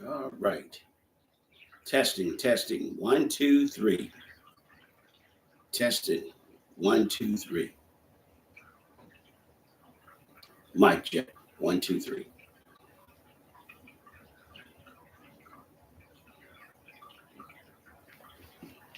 All right. Testing, testing. One, two, three. Testing. One, two, three. Mic check. One, two, three.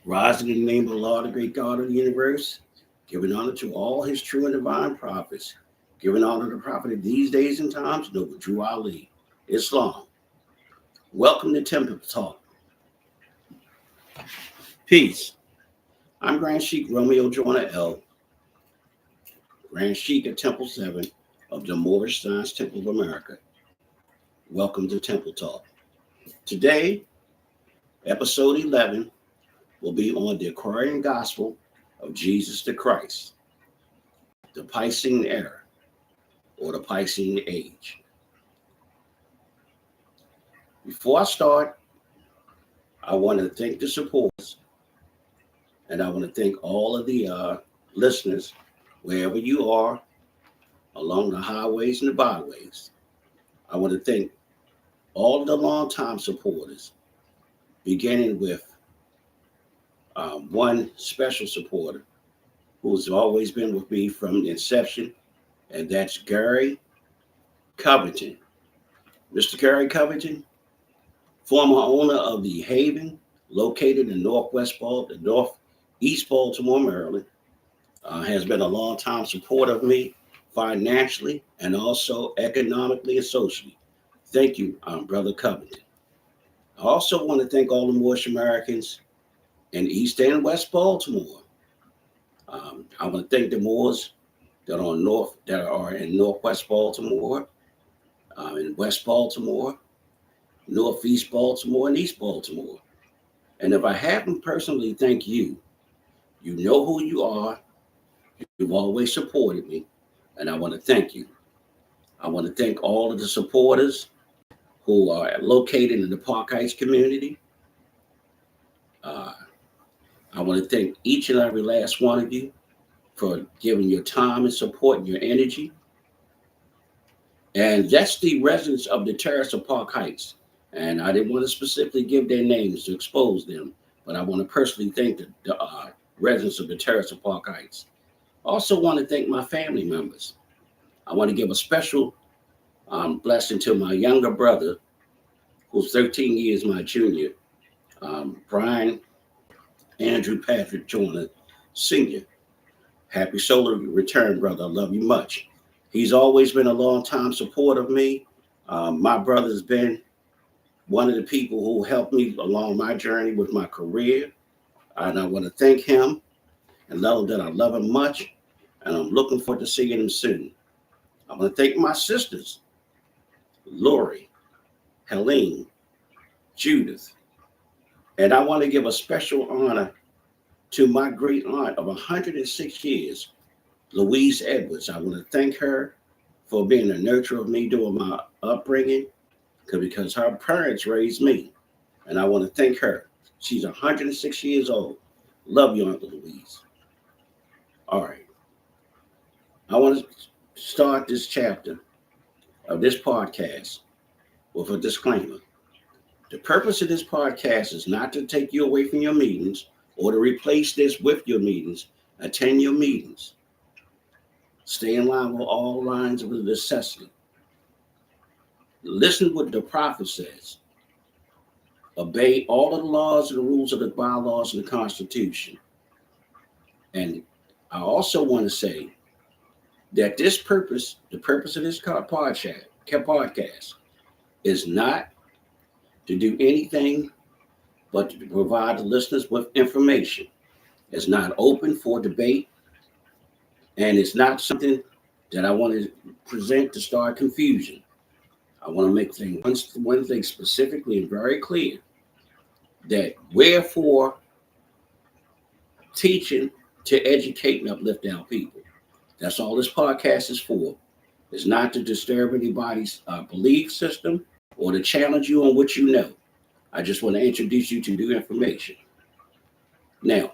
Rising in the name of the Lord, the great God of the universe, giving honor to all his true and divine prophets, giving honor to the prophet of these days and times, Noble Drew Ali, Islam. Welcome to Temple Talk. Peace. I'm Grand Sheik Romeo Joanna L., Grand Sheik at Temple 7 of the Moorish Science Temple of America. Welcome to Temple Talk. Today, episode 11 will be on the Aquarian Gospel of Jesus the Christ, the Piscean era, or the Piscean age. Before I start, I want to thank the supporters, and I want to thank all of the listeners, wherever you are, along the highways and the byways. I want to thank all of the longtime supporters, beginning with one special supporter who's always been with me from the inception, and that's Gary Covington. Mr. Gary Covington, former owner of the Haven, located in northeast Baltimore, Maryland, has been a long-time supporter of me financially and also economically and socially. Thank you, Brother Covington. I also want to thank all the Moorish Americans in East and West Baltimore. I want to thank the Moors that are in Northwest Baltimore, in West Baltimore, Northeast Baltimore, and East Baltimore. And if I haven't personally thanked you, you know who you are. You've always supported me, and I want to thank you. I want to thank all of the supporters who are located in the Park Heights community. I want to thank each and every last one of you for giving your time and support and your energy. And that's the residents of the Terrace of Park Heights. And I didn't want to specifically give their names to expose them, but I want to personally thank the residents of the Terrace of Park Heights. I also want to thank my family members. I want to give a special blessing to my younger brother, who's 13 years my junior, Brian Andrew Patrick Joyner Sr. Happy solar return, brother. I love you much. He's always been a long-time supporter of me. My brother's been one of the people who helped me along my journey with my career. And I want to thank him and tell him that I love him much. And I'm looking forward to seeing him soon. I want to thank my sisters, Lori, Helene, Judith. And I want to give a special honor to my great aunt of 106 years, Louise Edwards. I want to thank her for being a nurturer of me during my upbringing, because her parents raised me. And I want to thank her. She's 106 years old. Love you, Aunt Louise. All right. I want to start this chapter of this podcast with a disclaimer. The purpose of this podcast is not to take you away from your meetings or to replace this with your meetings. Attend your meetings. Stay in line with all lines of necessity. Listen what the prophet says. Obey all of the laws and the rules of the bylaws and the Constitution. And I also want to say that the purpose of this podcast is not to do anything but to provide the listeners with information. It's not open for debate, and it's not something that I want to present to start confusion. I want to make one thing specifically and very clear, that we're for teaching to educate and uplift our people. That's all this podcast is for. It's not to disturb anybody's belief system or to challenge you on what you know. I just want to introduce you to new information. Now,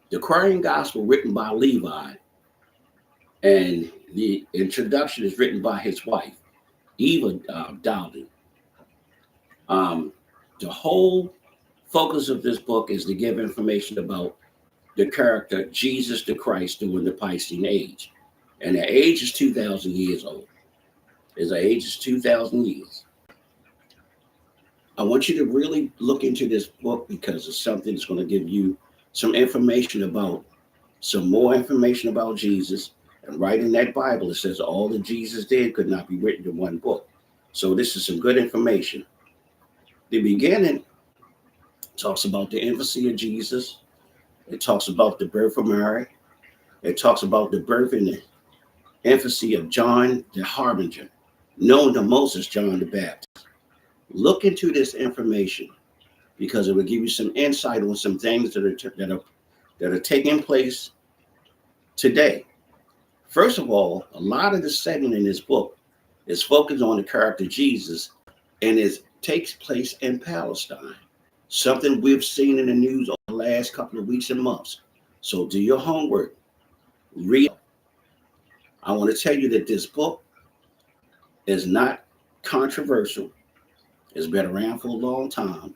the Aquarian Gospel written by Levi, and the introduction is written by his wife, Eva Dowden. Um, the whole focus of this book is to give information about the character Jesus the Christ during the Piscean age. And the age is 2,000 years old. The age is 2,000 years. I want you to really look into this book because it's something that's going to give you some information about, some more information about Jesus. And right in that Bible, it says all that Jesus did could not be written in one book. So this is some good information. The beginning talks about the infancy of Jesus. It talks about the birth of Mary. It talks about the birth and the infancy of John the Harbinger, known to most as John the Baptist. Look into this information because it will give you some insight on some things that are taking place today. First of all, a lot of the setting in this book is focused on the character Jesus, and it takes place in Palestine. Something we've seen in the news over the last couple of weeks and months. So do your homework. Read. I want to tell you that this book is not controversial. It's been around for a long time.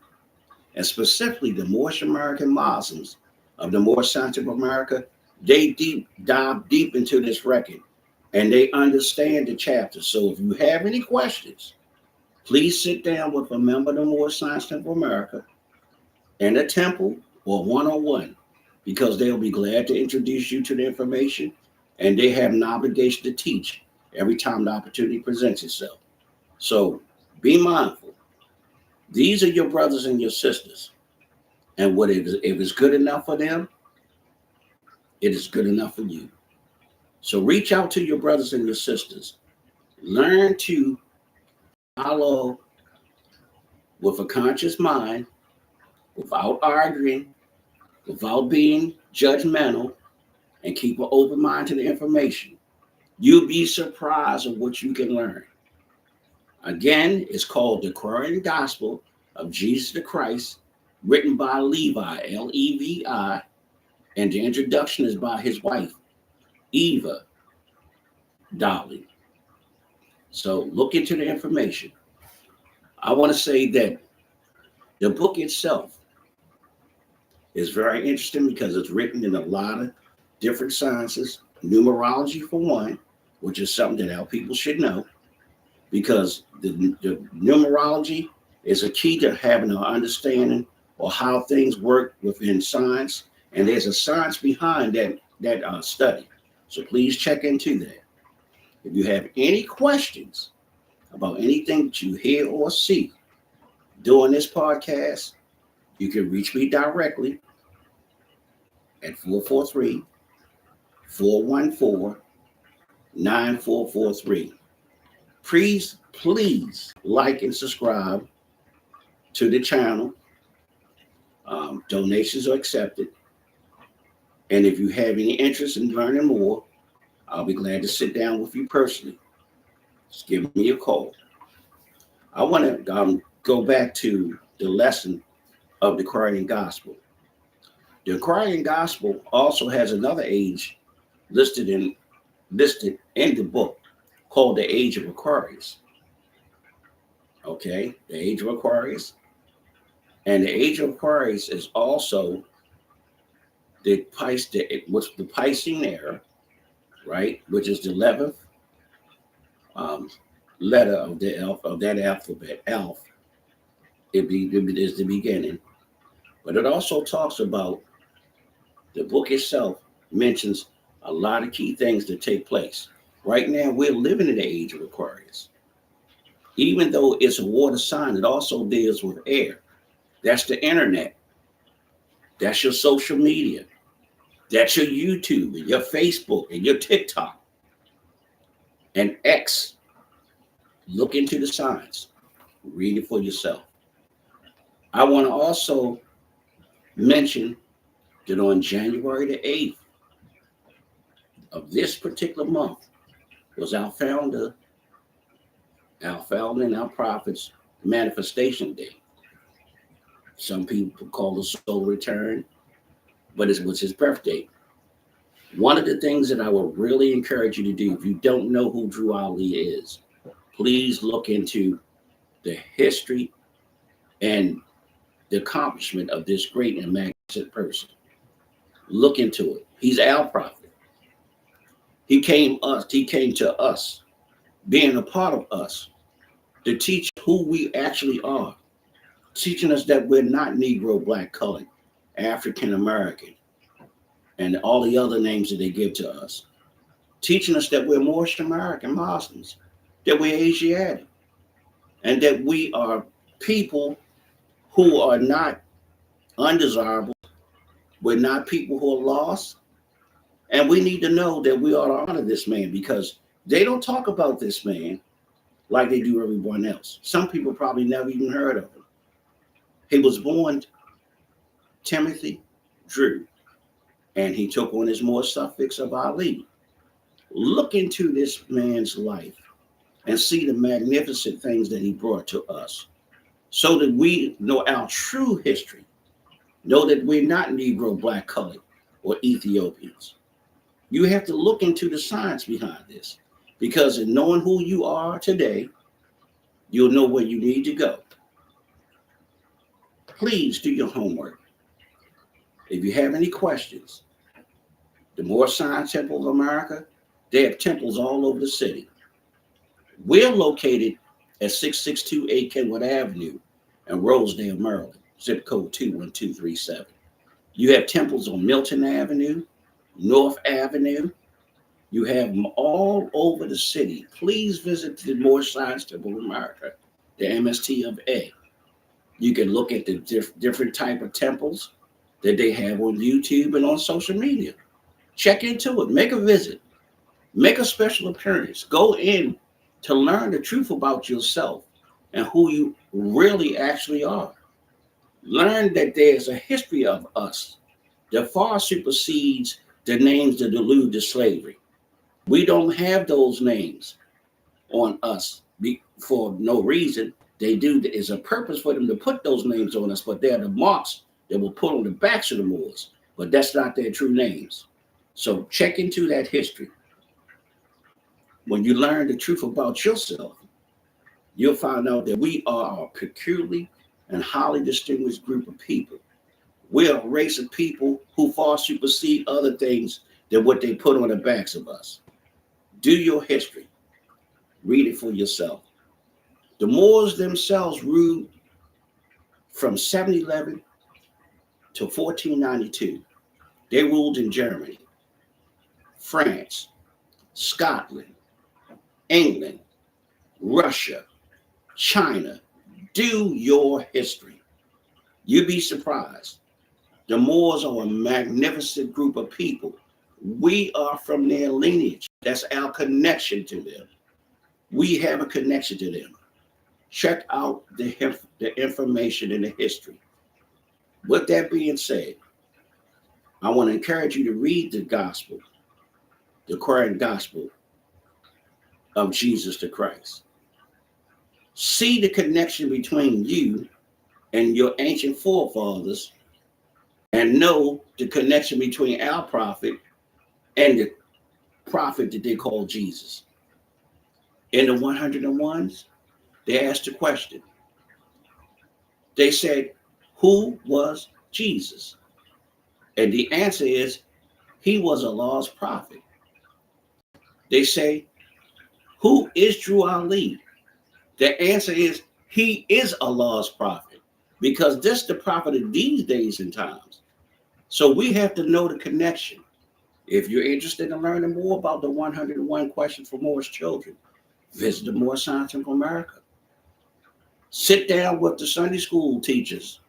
And specifically, the Moorish American Muslims of the Moorish Science of America, they dive deep into this record and they understand the chapter. So if you have any questions, please sit down with a member of the Moorish Science of America in a temple or one-on-one, because they'll be glad to introduce you to the information, and they have an obligation to teach every time the opportunity presents itself. So be mindful. These are your brothers and your sisters. And if it's good enough for them, it is good enough for you. So reach out to your brothers and your sisters. Learn to follow with a conscious mind, without arguing, without being judgmental, and keep an open mind to the information. You'll be surprised at what you can learn. Again, it's called the Aquarian Gospel of Jesus the Christ, written by Levi, Levi, and the introduction is by his wife, Eva Dolly. So look into the information. I want to say that the book itself is very interesting because it's written in a lot of different sciences, numerology for one, which is something that our people should know, because the numerology is a key to having an understanding of how things work within science, and there's a science behind that study. So please check into that. If you have any questions about anything that you hear or see during this podcast, you can reach me directly at 443-414-9443. Please like and subscribe to the channel. Donations are accepted. And if you have any interest in learning more, I'll be glad to sit down with you personally. Just give me a call. I want to go back to the lesson of the Aquarian Gospel. The Aquarian Gospel also has another age listed in the book called the Age of Aquarius. Okay, the Age of Aquarius. And the Age of Aquarius is also the Piscean era, right? Which is the 11th letter of that alphabet, Alph. It is the beginning. But it also talks about, the book itself mentions a lot of key things that take place. Right now, we're living in the Age of Aquarius. Even though it's a water sign, it also deals with air. That's the internet. That's your social media. That's your YouTube and your Facebook and your TikTok and X. Look into the signs. Read it for yourself. I want to also mention that on January the 8th of this particular month was our founder and our prophet's manifestation day. Some people call it soul return, but it was his birthday. One of the things that I would really encourage you to do, if you don't know who Drew Ali is, please look into the history and the accomplishment of this great and magnificent person. Look into it. He's our prophet. He came to us, being a part of us, to teach who we actually are, teaching us that we're not Negro, Black, colored, African American, and all the other names that they give to us, teaching us that we're Moorish American Muslims, that we're Asiatic, and that we are people who are not undesirable. We're not people who are lost. And we need to know that we ought to honor this man because they don't talk about this man like they do everyone else. Some people probably never even heard of him. He was born Timothy Drew, and he took on his Moorish suffix of Ali. Look into this man's life and see the magnificent things that he brought to us so that we know our true history, know that we're not Negro, Black, colored, or Ethiopians. You have to look into the science behind this because in knowing who you are today, you'll know where you need to go. Please do your homework. If you have any questions, the Moorish Science Temple of America, they have temples all over the city. We're located at 6628 Kenwood Avenue in Rosedale, Maryland, zip code 21237. You have temples on Milton Avenue, North Avenue. You have them all over the city. Please visit the Moorish Science Temple of America, the MST of A. You can look at the different type of temples that they have on YouTube and on social media. Check into it. Make a visit. Make a special appearance. Go in to learn the truth about yourself and who you really actually are. Learn that there's a history of us that far supersedes the names that allude to slavery. We don't have those names on us for no reason. They do. There's a purpose for them to put those names on us, but they're the marks that were put on the backs of the Moors. But that's not their true names. So check into that history. When you learn the truth about yourself, you'll find out that we are a peculiar and highly distinguished group of people. We're a race of people who far supersede other things than what they put on the backs of us. Do your history. Read it for yourself. The Moors themselves ruled from 711 to 1492. They ruled in Germany, France, Scotland, England, Russia, China. Do your history. You'd be surprised. The Moors are a magnificent group of people. We are from their lineage. That's our connection to them. We have a connection to them. Check out the information and the history. With that being said, I want to encourage you to read the gospel, the Aquarian gospel of Jesus the Christ. See the connection between you and your ancient forefathers and know the connection between our prophet and the prophet that they call Jesus. In the 101s, they asked the question. They said, who was Jesus? And the answer is, he was Allah's prophet. They say, who is Drew Ali? The answer is, he is Allah's prophet, because this is the prophet of these days and times. So we have to know the connection. If you're interested in learning more about the 101 questions for Moorish children, visit the Moorish Science Temple of America. Sit down with the Sunday school teachers.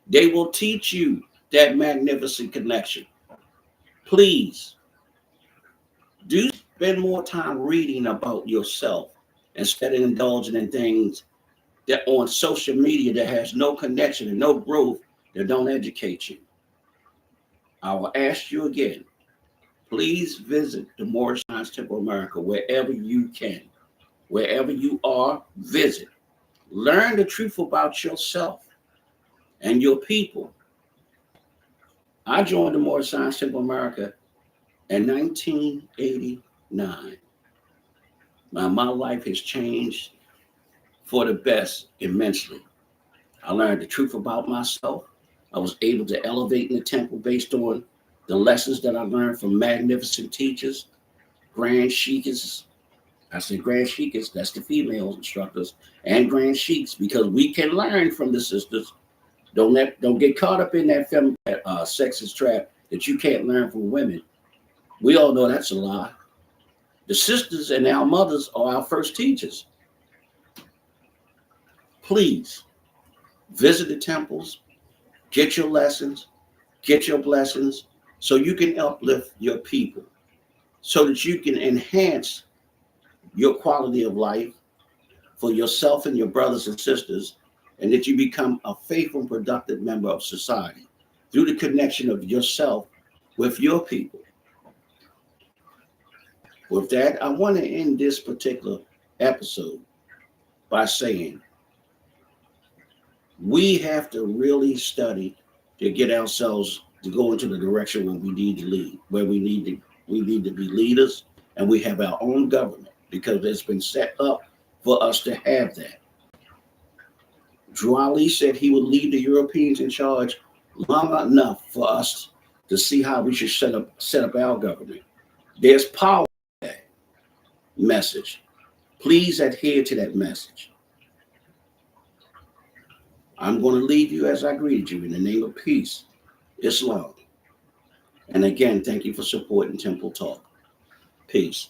They will teach you that magnificent connection. Please do spend more time reading about yourself instead of indulging in things that on social media that has no connection and no growth, that don't educate you. I will ask you again, please visit the Moorish Science Temple of America wherever you can. Wherever you are, visit. Learn the truth about yourself and your people. I joined the Moorish Science Temple of America in 1989. My life has changed for the best immensely. I learned the truth about myself. I was able to elevate in the temple based on the lessons that I learned from magnificent teachers, grand sheiks. I said grand sheiks, that's the female instructors, and grand sheiks, because we can learn from the sisters. Don't get caught up in that sexist trap that you can't learn from women. We all know that's a lie. The sisters and our mothers are our first teachers. Please visit the temples, get your lessons, get your blessings, so you can uplift your people, so that you can enhance your quality of life for yourself and your brothers and sisters, and that you become a faithful and productive member of society through the connection of yourself with your people. With that, I want to end this particular episode by saying we have to really study to get ourselves to go into the direction where we need to lead, where we need to be leaders, and we have our own government because it's been set up for us to have that. Drew Ali said he would leave the Europeans in charge long enough for us to see how we should set up our government. There's power in that message. Please adhere to that message. I'm going to leave you as I greeted you in the name of peace, Islam. And again, thank you for supporting Temple Talk. Peace.